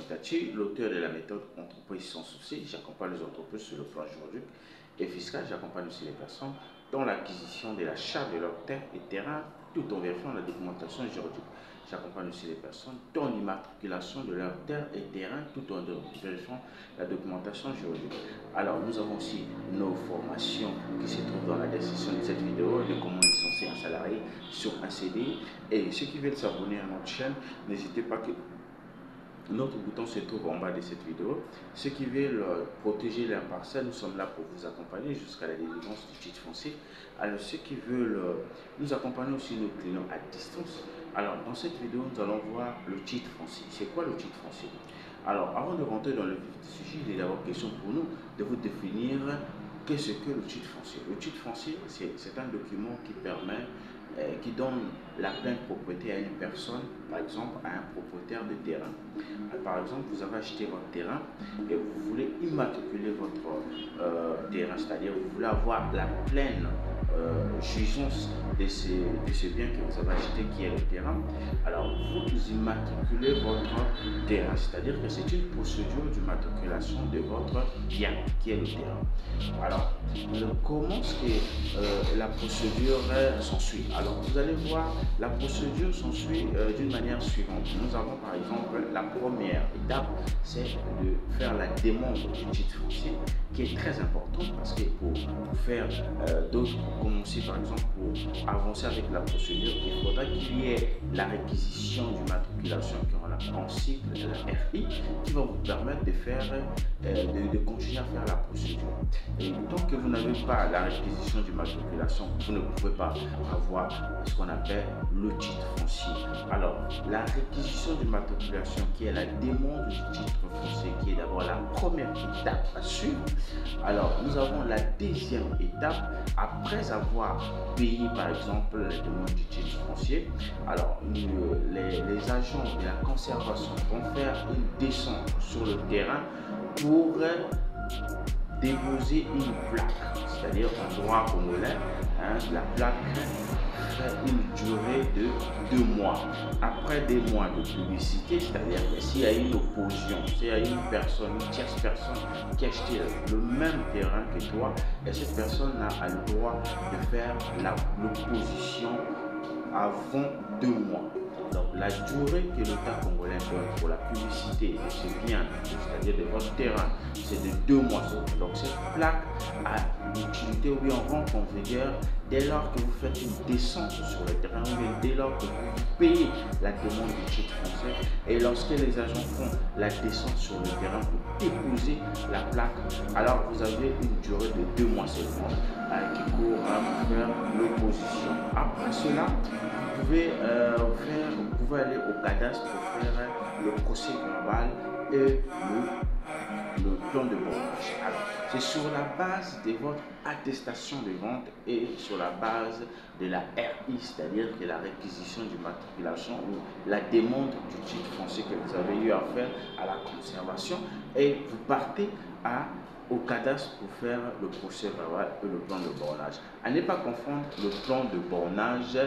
Tati, l'auteur de la méthode Entreprise sans souci. J'accompagne les entreprises sur le plan juridique et fiscal. J'accompagne aussi les personnes dans l'acquisition de l'achat de leurs terres et terrains tout en vérifiant la documentation juridique. J'accompagne aussi les personnes dans l'immatriculation de leurs terres et terrains tout en vérifiant la documentation juridique. Alors, nous avons aussi nos formations qui se trouvent dans la description de cette vidéo de comment licencier un salarié sur un CDI. Et ceux qui veulent s'abonner à notre chaîne, n'hésitez pas que notre bouton se trouve en bas de cette vidéo. Ceux qui veulent protéger leur parcelle, nous sommes là pour vous accompagner jusqu'à la délivrance du titre foncier. Alors ceux qui veulent nous accompagner aussi nos clients à distance. Alors dans cette vidéo, nous allons voir le titre foncier. C'est quoi le titre foncier? Alors avant de rentrer dans le vif du sujet, il est d'abord question pour nous de vous définir qu'est-ce que le titre foncier. Le titre foncier, c'est un document qui permet qui donne la pleine propriété à une personne, par exemple à un propriétaire de terrain. Par exemple, vous avez acheté votre terrain et vous voulez immatriculer votre terrain, c'est-à-dire vous voulez avoir la pleine jouissance de ce bien que vous avez acheté qui est le terrain. Alors vous immatriculez votre terrain, c'est-à-dire que c'est une procédure d'immatriculation de votre bien qui est le terrain. Alors comment est-ce que la procédure s'ensuit? Alors vous allez voir, la procédure s'ensuit d'une manière suivante. Nous avons par exemple la première étape, c'est de faire la demande du titre foncier, qui est très importante parce que pour faire d'autres, pour commencer par exemple, pour avancer avec la procédure, il faudra qu'il y ait la réquisition d'immatriculation qu'on appelle en cycle de la RI, qui va vous permettre de faire de continuer à faire la procédure. Et tant que vous n'avez pas la réquisition d'immatriculation, vous ne pouvez pas avoir ce qu'on appelle le titre foncier. Alors, la réquisition d'immatriculation, qui est la demande du titre foncier, qui est d'abord la première étape à suivre. Alors, nous avons la deuxième étape, après avoir payé par exemple la demande du titre foncier. Alors, les agents de la conservation vont faire une descente sur le terrain pour déposer une plaque, c'est-à-dire en droit congolais, la plaque fait une durée de 2 mois. Après 2 mois de publicité, c'est-à-dire que s'il y a une opposition, s'il y a une personne, une tierce personne qui a acheté le même terrain que toi, et cette personne a le droit de faire l'opposition avant 2 mois. Donc la durée que l'État congolais donne pour la publicité de ce bien, c'est-à-dire de votre terrain, c'est de 2 mois. Donc cette plaque a l'utilité ou bien rentre en vigueur dès lors que vous faites une descente sur le terrain ou bien dès lors que vous payez la demande du titre foncier. Et lorsque les agents font la descente sur le terrain pour déposer la plaque, alors vous avez une durée de 2 mois seulement qui court à faire l'opposition. Après cela, vous pouvez aller au cadastre pour faire le procès verbal et le plan de bornage. Alors, c'est sur la base de votre attestation de vente et sur la base de la RI, c'est-à-dire que la réquisition d'immatriculation ou la demande du titre foncier que vous avez eu à faire à la conservation, et vous partez au cadastre pour faire le procès verbal et le plan de bornage. À ne pas confondre le plan de bornage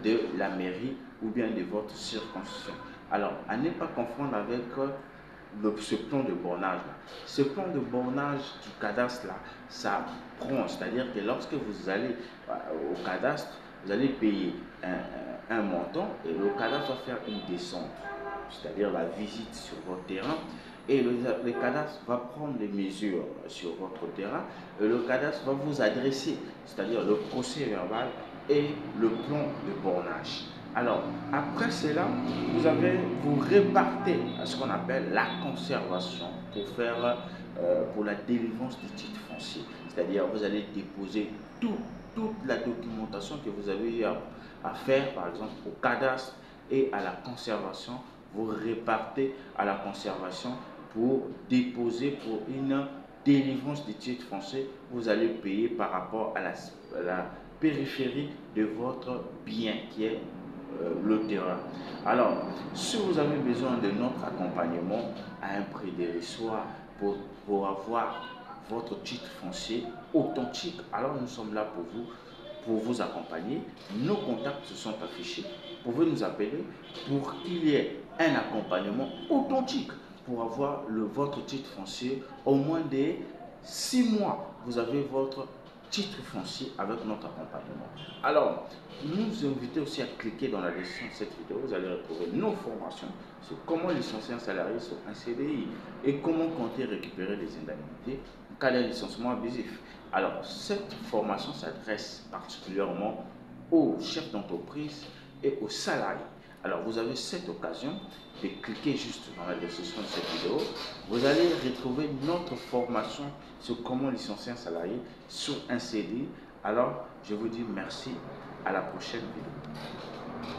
de la mairie ou bien de votre circonscription. Alors, à ne pas confondre avec ce plan de bornage là. Ce plan de bornage du cadastre là, ça prend, c'est-à-dire que lorsque vous allez au cadastre, vous allez payer un montant et le cadastre va faire une descente, c'est-à-dire la visite sur votre terrain. Et le cadastre va prendre des mesures sur votre terrain et le cadastre va vous adresser, c'est-à-dire le procès verbal et le plan de bornage. Alors, après cela, vous répartez à ce qu'on appelle la conservation pour la délivrance du titre foncier. C'est-à-dire, vous allez déposer toute la documentation que vous avez eu à faire, par exemple, au cadastre et à la conservation. Vous répartez à la conservation pour déposer pour une délivrance du titre foncier. Vous allez payer par rapport à la périphérie de votre bien qui est le terrain. Alors, si vous avez besoin de notre accompagnement à un prix dérisoire pour avoir votre titre foncier authentique, alors nous sommes là pour vous accompagner. Nos contacts se sont affichés. Vous pouvez nous appeler pour qu'il y ait un accompagnement authentique. pour avoir votre titre foncier au moins des 6 mois. Vous avez votre titre foncier avec notre accompagnement. Alors, nous vous invitons aussi à cliquer dans la description de cette vidéo. Vous allez retrouver nos formations sur comment licencier un salarié sur un CDI et comment compter récupérer les indemnités en cas d'un licenciement abusif. Alors, cette formation s'adresse particulièrement aux chefs d'entreprise et aux salariés. Alors, vous avez cette occasion de cliquer juste dans la description de cette vidéo. Vous allez retrouver notre formation sur comment licencier un salarié sur un CDI. Alors, je vous dis merci. À la prochaine vidéo.